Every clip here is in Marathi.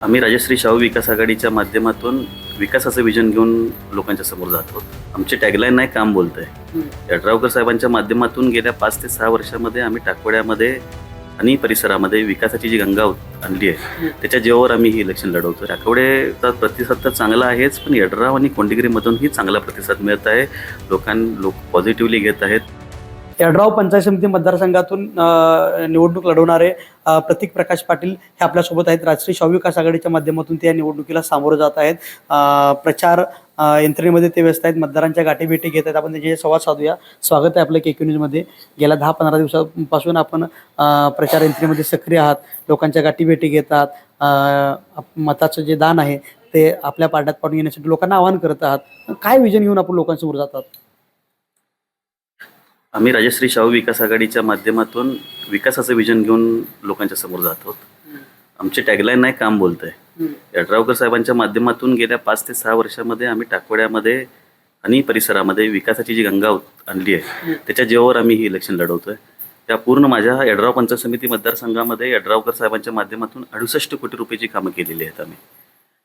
आम्ही राजश्री शाहू विकास आघाडीच्या माध्यमातून विकासाचं विजन घेऊन लोकांच्या समोर जातो. आमची टॅगलाईन आहे काम बोलतंय. यड्रावकर साहेबांच्या माध्यमातून गेल्या 5 ते 6 वर्षामध्ये आम्ही टाकवड्यामध्ये आणि परिसरामध्ये विकासाची जी गंगा आणली आहे त्याच्या जीवावर आम्ही ही इलेक्शन लढवतो. टाकवडेचा प्रतिसाद तर चांगला आहेच, पण यड्राव आणि कोंडिगिरीमधूनही चांगला प्रतिसाद मिळत आहे. लोक पॉझिटिव्हली घेत आहेत. यड्राव पंचायत समिती मतदारसंघातून निवडणूक लढवणारे प्रतीक प्रकाश पाटील हे आपल्यासोबत आहेत. राजश्री शाहू विकास आघाडीच्या माध्यमातून ते या निवडणुकीला सामोरं जात आहेत. प्रचार यंत्रणेमध्ये ते व्यस्त आहेत. मतदारांच्या गाठीभेटी घेत आहेत. आपण त्याचे संवाद साधूया. स्वागत आहे आपलं KQ न्यूजमध्ये. गेल्या 10-15 दिवसांपासून आपण प्रचार यंत्रणेमध्ये सक्रिय आहात. लोकांच्या गाठीभेटी घेत आहात. मताचं जे दान आहे ते आपल्या पारड्यात पाडून येण्यासाठी लोकांना आवाहन करत आहात. काय विजन घेऊन आपण लोकांसमोर जातात? आम्ही राजश्री शाहू विकास आघाडीच्या माध्यमातून विकासाचं विजन घेऊन लोकांच्या समोर जातो. आमची टॅगलाईन आहे काम बोलतंय. यड्रावकर साहेबांच्या माध्यमातून गेल्या 5 ते 6 वर्षामध्ये आम्ही टाकवड्यामध्ये आणि परिसरामध्ये विकासाची जी गंगा आणली आहे त्याच्या जीवावर आम्ही ही इलेक्शन लढवतोय. त्या पूर्ण माझ्या यड्राव पंचायत समिती मतदारसंघामध्ये यड्रावकर साहेबांच्या माध्यमातून 68 कोटी रुपयाची कामं केलेली आहेत आम्ही.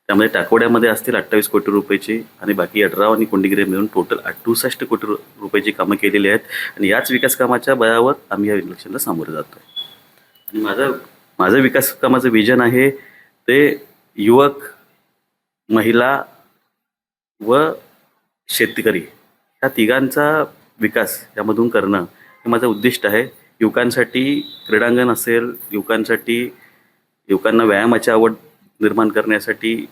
त्यामध्ये टाकवड्यामध्ये असतील 28 कोटी रुपयाची आणि बाकी यड्राव आणि कोंडिगिरी मिळून टोटल 68 कोटी रुपयाची कामं केलेली आहेत. आणि याच विकास कामाच्या बळावर आम्ही या इलेक्शनला सामोरे जातो. आणि माझं विकास कामाचं विजन आहे ते युवक, महिला व शेतकरी ह्या तिघांचा विकास यामधून करणं हे माझं उद्दिष्ट आहे. युवकांसाठी क्रीडांगण असेल, युवकांना व्यायामाची आवड निर्माण करण्यासाठी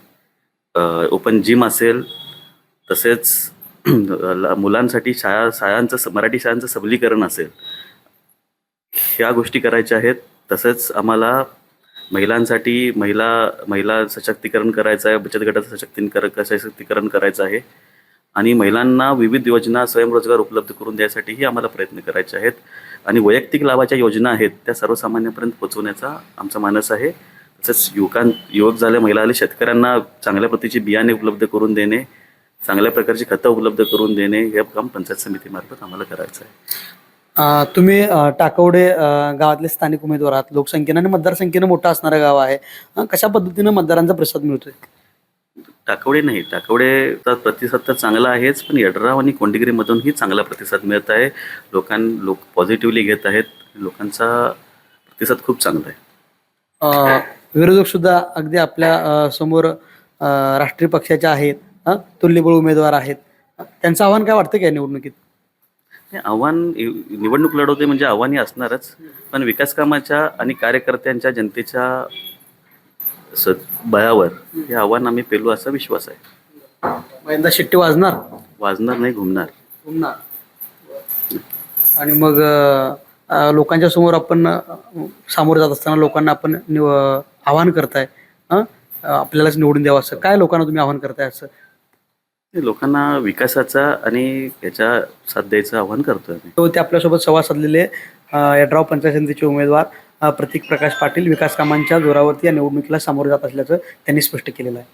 ओपन जिम असेल, तसेच मुलांसाठी मराठी शाळांचं सबलीकरण असेल, ह्या गोष्टी करायच्या आहेत. तसंच आम्हाला महिलांसाठी महिला सशक्तीकरण करायचं आहे. बचत गटाचं सशक्तीकरण करायचं आहे. आणि महिलांना विविध योजना, स्वयंरोजगार उपलब्ध करून द्यायसाठीही आम्हाला प्रयत्न करायचे आहेत. आणि वैयक्तिक लाभाच्या योजना आहेत त्या सर्वसामान्यांपर्यंत पोहोचवण्याचा आमचा मानस आहे. तसंच युवक झाले, महिला आले, शेतकऱ्यांना चांगल्या प्रतीची बियाणे उपलब्ध करून देणे, चांगल्या प्रकारची खतं उपलब्ध करून देणे हे काम पंचायत समितीमार्फत आम्हाला करायचं आहे. तुम्ही टाकवडे गावातले स्थानिक उमेदवार आहात. लोकसंख्येनं आणि मतदारसंख्येनं मोठं असणारं गाव आहे. कशा पद्धतीनं मतदारांचा प्रतिसाद मिळतोय? टाकवडेचा प्रतिसाद तर चांगला आहेच, पण यड्राव आणि कोंडिगिरीमधूनही चांगला प्रतिसाद मिळत आहे. लोक पॉझिटिव्हली घेत आहेत. लोकांचा प्रतिसाद खूप चांगला आहे. विरोधक सुद्धा अगदी आपल्या समोर राष्ट्रीय पक्षाचे आहेत, तुल्यबळ उमेदवार आहेत. त्यांचं आव्हान काय वाटतं काय निवडणुकीत? निवडणूक लढवते म्हणजे आव्हानही असणारच, पण विकास कामाच्या आणि कार्यकर्त्यांच्या जनतेच्या बळावर हे आव्हान आम्ही पेलू असा विश्वास आहे. यंदा शिट्टी वाजणार नाही, घुमणार. आणि मग लोकांच्या समोर आपण सामोरं जात असताना लोकांना आपण आवाहन करताय आपल्यालाच निवडून द्यावं, असं काय लोकांना तुम्ही आवाहन करताय? असं लोकांना विकासाचा आणि याच्या साथ द्यायचं आवाहन करतोय. ते आपल्यासोबत संवाद साधलेले यड्राव पंचायत समितीचे उमेदवार प्रतीक प्रकाश पाटील विकास कामांच्या जोरावरती या निवडणुकीला सामोरे जात असल्याचं त्यांनी स्पष्ट केलेलं आहे.